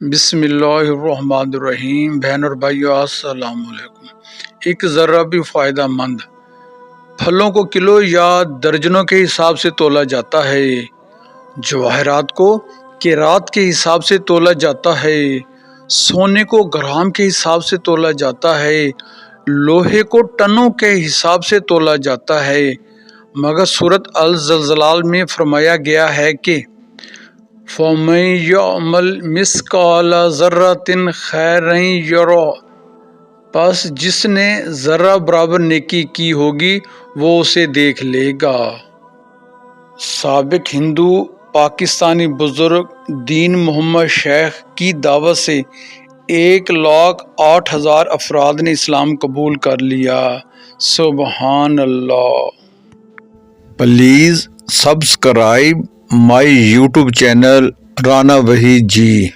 बिस्मिल्लाहिर्रहमानिर्रहीम। बहन और भाइयों, अस्सलाम वालेकुम। एक ज़र्रा भी फ़ायदा मंद। फलों को किलो या दर्जनों के हिसाब से तोला जाता है। जवाहरात को केरात के हिसाब से तोला जाता है। सोने को ग्राम के हिसाब से तोला जाता है। लोहे को टनों के हिसाब से तोला जाता है। मगर सूरत अल ज़लज़लाल में फरमाया गया है कि फ़मन यअमल मिस्काल ज़र्रतिन खैरन यरा, बस जिसने ज़र्रा बराबर नेकी की होगी वो उसे देख लेगा। साबिक हिंदू पाकिस्तानी बुजुर्ग दीन मोहम्मद शेख की दावत से 1,08,000 अफराद ने इस्लाम कबूल कर लिया। सुबहान अल्लाह। Please subscribe my YouTube channel Rana Waheed ji.